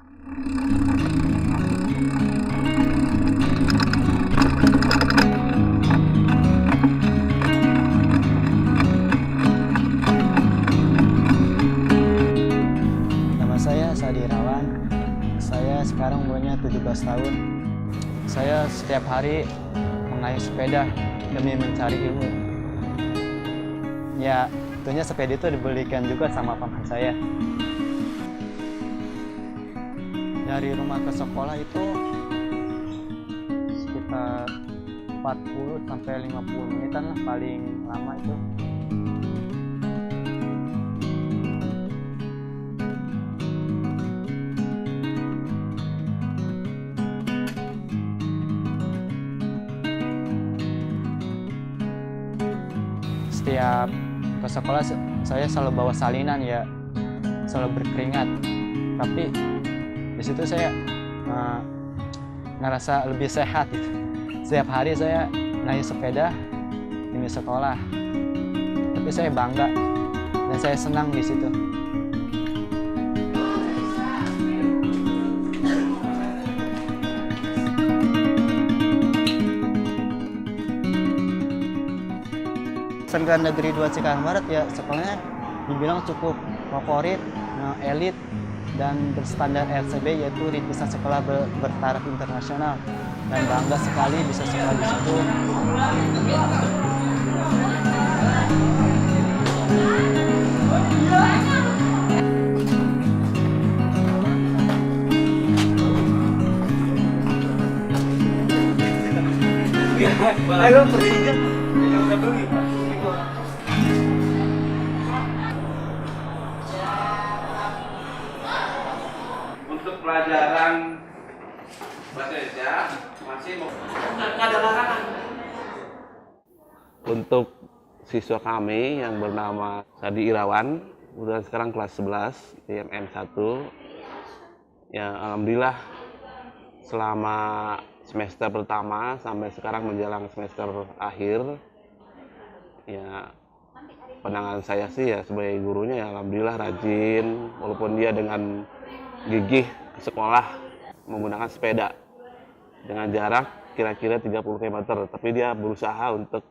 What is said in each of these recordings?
Nama saya Sadi Irawan. Saya sekarang umurnya 17 tahun. Saya setiap hari mengayuh sepeda demi mencari ilmu. Ya, tentunya sepeda itu dibelikan juga sama paman saya. Dari rumah ke sekolah itu sekitar 40 sampai 50 menitan lah paling lama itu. Setiap ke sekolah saya selalu bawa salinan ya, selalu berkeringat. Tapi di situ saya ngerasa lebih sehat gitu. Setiap hari saya naik sepeda demi sekolah. Tapi saya bangga dan saya senang di situ. SMK Negeri 2 Cikarang Barat ya sekolahnya dibilang cukup favorit, elit, dan berstandar RCB yaitu rintisan sekolah bertaraf internasional, dan bangga sekali bisa sekolah di situ. Halo, Persija. Untuk pelajaran bahasa Indonesia masih mau ada larangan. Untuk siswa kami yang bernama Sadi Irawan, udah sekarang kelas 11 di MM1. Ya, alhamdulillah selama semester pertama sampai sekarang menjelang semester akhir, ya pandangan saya sih ya sebagai gurunya ya alhamdulillah rajin, walaupun dia dengan gigih ke sekolah menggunakan sepeda dengan jarak kira-kira 30 km, tapi dia berusaha untuk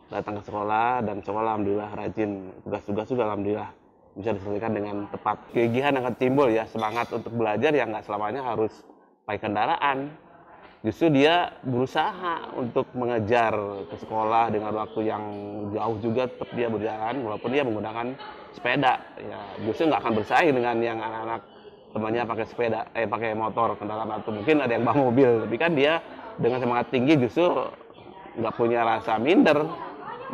datang ke sekolah, dan sekolah alhamdulillah rajin, tugas-tugas juga alhamdulillah bisa diselesaikan dengan tepat. Kegigihan akan timbul ya, semangat untuk belajar yang nggak selamanya harus pakai kendaraan. Justru dia berusaha untuk mengejar ke sekolah dengan waktu yang jauh juga, tetap dia berjalan walaupun dia menggunakan sepeda. Ya, justru nggak akan bersaing dengan yang anak-anak temannya pakai sepeda, pakai motor, kendaraan, atau mungkin ada yang bawa mobil. Tapi kan dia dengan semangat tinggi justru nggak punya rasa minder,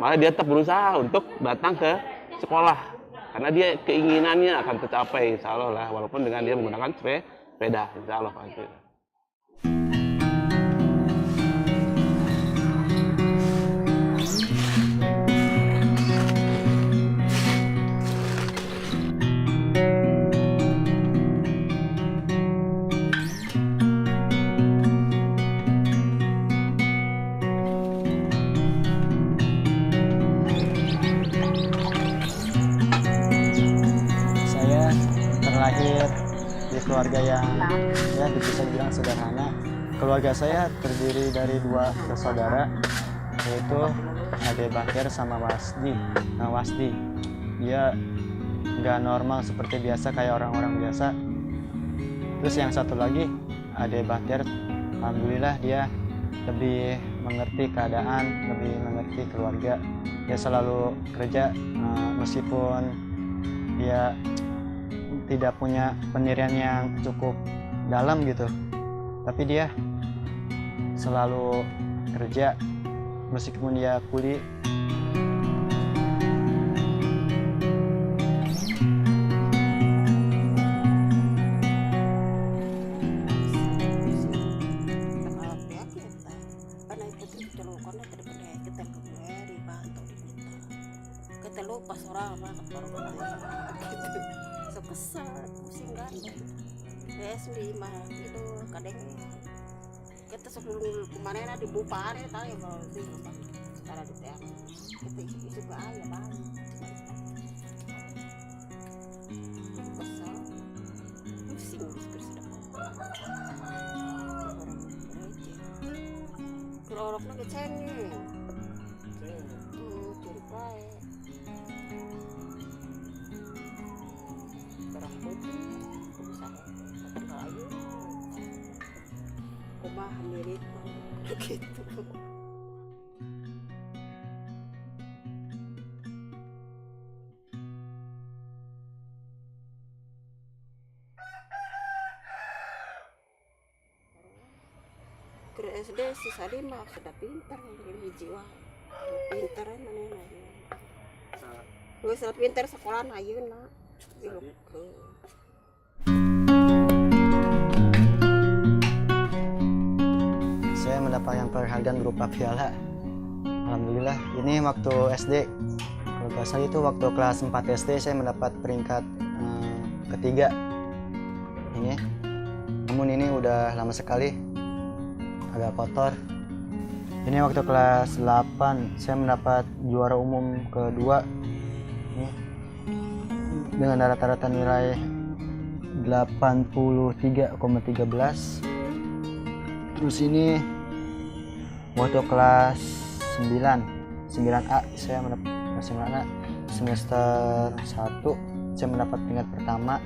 malah dia tetap berusaha untuk datang ke sekolah karena dia keinginannya akan tercapai insya Allah lah, walaupun dengan dia menggunakan sepeda insya Allah pasti. Terlahir di keluarga yang ya bisa dibilang sederhana. Keluarga saya terdiri dari 2 bersaudara, yaitu Ade Bahtiar sama Wasdi. Nah, Wasdi dia nggak normal seperti biasa kayak orang-orang biasa. Terus yang satu lagi Ade Bahtiar, alhamdulillah dia lebih mengerti keadaan, lebih mengerti keluarga. Dia selalu kerja meskipun dia tidak punya pendirian yang cukup dalam gitu, tapi dia selalu kerja meskipun dia kuli. Pas orang kesal pusing kan ya sendiri mah itu kadang kita sebelum kemarin di Bupare tadi kalau di cara di TM kita isi ke ayah bang kesal pusing Keroroknya kecengnya. Curi baik. Barang putih, bisa terlalu. Kumah mirip begitu. Ke SD si Sadi mah sudah pintar dari jiwa. Pintar mana lagi. Lu sudah pintar sekolah ayeuna. Saya mendapatkan penghargaan berupa piala. Alhamdulillah, ini waktu SD. Kalau nggak salah itu waktu kelas 4 SD saya mendapat peringkat ketiga. Ini. Namun ini udah lama sekali. Agak kotor. Ini waktu kelas 8 saya mendapat juara umum kedua. Ini. Dengan rata-rata nilai 83,13. Terus ini waktu kelas 9A saya mendapat 9A semester 1 saya mendapat tingkat pertama.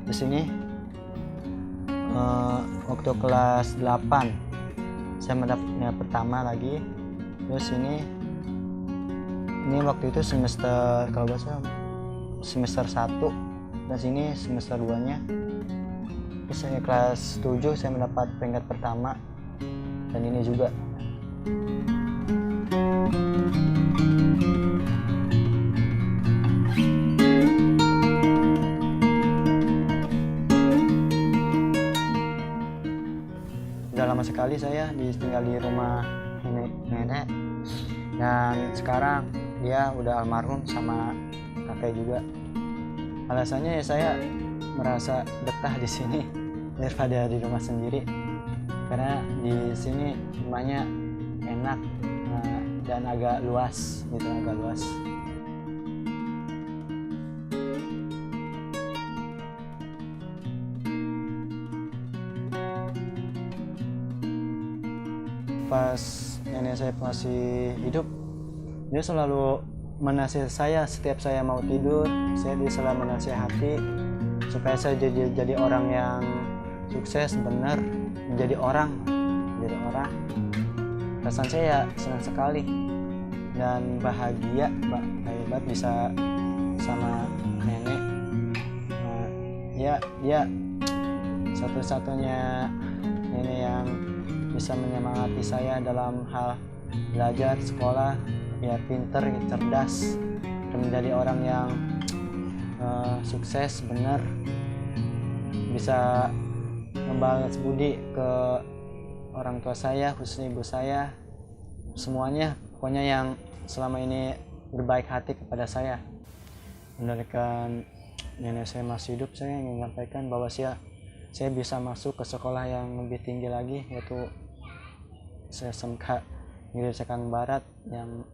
Terus ini waktu kelas 8 saya mendapat tingkat pertama lagi. Terus ini waktu itu semester kalau nggak salah semester 1 dan sini semester 2 nya. Terus saya kelas 7 saya mendapat peringkat pertama dan ini juga. Udah lama sekali saya tinggal di rumah nenek dan sekarang dia udah almarhum sama kakek juga. Alasannya ya saya merasa betah di sini daripada di rumah sendiri karena di sini rumahnya enak dan agak luas gitu, agak luas. Pas nenek saya masih hidup, dia selalu menasihati saya setiap saya mau tidur. Dia selalu menasihati supaya saya jadi orang yang sukses, benar, menjadi orang. Perasaan saya senang sekali dan bahagia banget bisa sama nenek. Dia satu-satunya nenek yang bisa menyemangati saya dalam hal belajar, sekolah, biar pinter, cerdas, dan menjadi orang yang sukses, benar, bisa membalas budi ke orang tua saya, khususnya ibu saya, semuanya, pokoknya yang selama ini berbaik hati kepada saya. Mendirikan nenek saya masih hidup, saya ingin menyampaikan bahwa saya bisa masuk ke sekolah yang lebih tinggi lagi, yaitu SMK Negeri Sekang Barat yang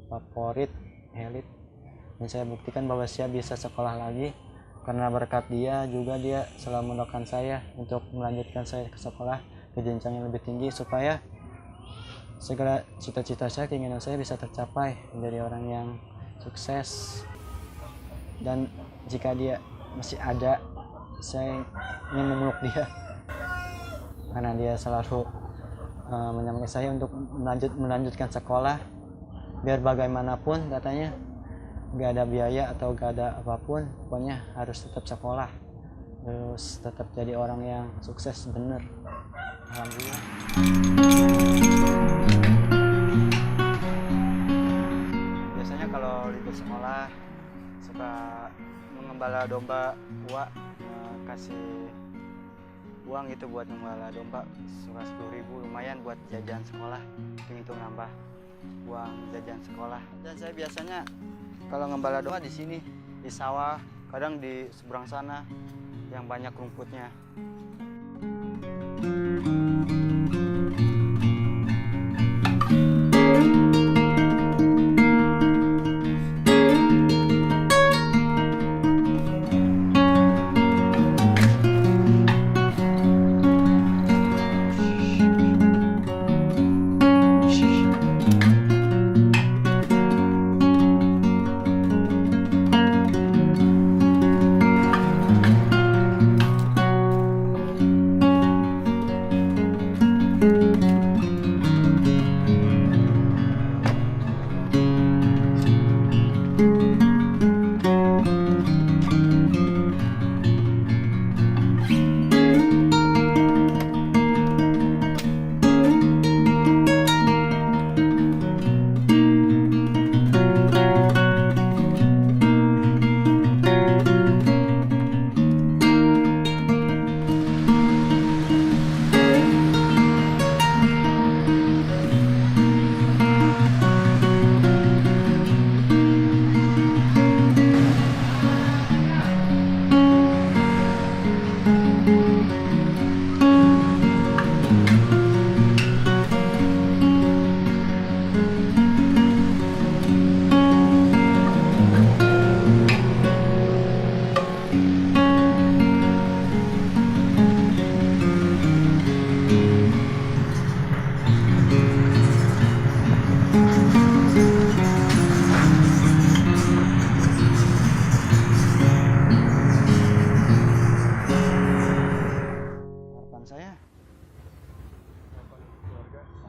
favorit, elit. Dan saya buktikan bahwa saya bisa sekolah lagi karena berkat dia juga, dia selalu mendoakan saya untuk melanjutkan saya ke sekolah ke jenjang yang lebih tinggi supaya segala cita-cita saya, keinginan saya bisa tercapai, menjadi orang yang sukses. Dan jika dia masih ada, saya ingin memeluk dia karena dia selalu menyemangati saya untuk melanjutkan sekolah, biar bagaimanapun katanya gak ada biaya atau gak ada apapun, pokoknya harus tetap sekolah, terus tetap jadi orang yang sukses, bener. Alhamdulillah. Biasanya kalau libur sekolah suka mengembala domba, kasih uang itu buat mengembala domba, suka 10.000, lumayan buat jajan sekolah, itu nambah uang jajan sekolah. Dan saya biasanya kalau ngembala domba di sini, di sawah, kadang di seberang sana yang banyak rumputnya.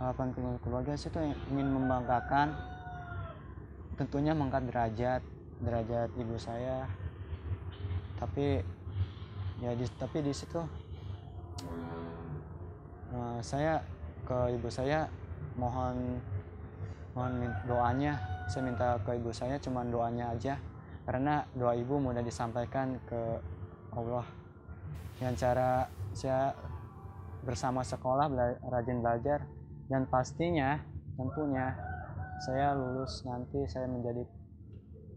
harapan keluarga sih itu ingin membanggakan, tentunya mengangkat derajat ibu saya. Tapi ya tapi di situ saya ke ibu saya mohon doanya. Saya minta ke ibu saya cuma doanya aja, karena doa ibu mudah disampaikan ke Allah. Dengan cara saya bersama sekolah rajin belajar, dan pastinya tentunya saya lulus nanti saya menjadi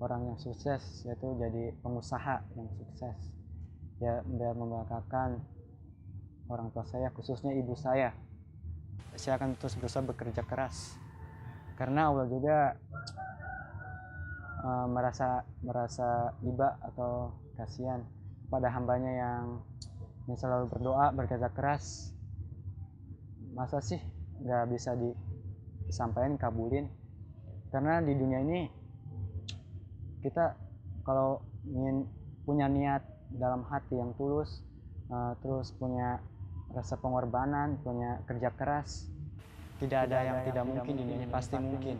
orang yang sukses, yaitu jadi pengusaha yang sukses ya, biar membanggakan orang tua saya, khususnya ibu saya. Saya akan terus berusaha bekerja keras, karena Allah juga merasa iba atau kasihan pada hambanya yang selalu berdoa, bekerja keras. Masa sih nggak bisa disampaikan, kabulin? Karena di dunia ini kita kalau ingin punya niat dalam hati yang tulus, terus punya rasa pengorbanan, punya kerja keras, tidak ada yang tidak mungkin di dunia ini, pasti mungkin.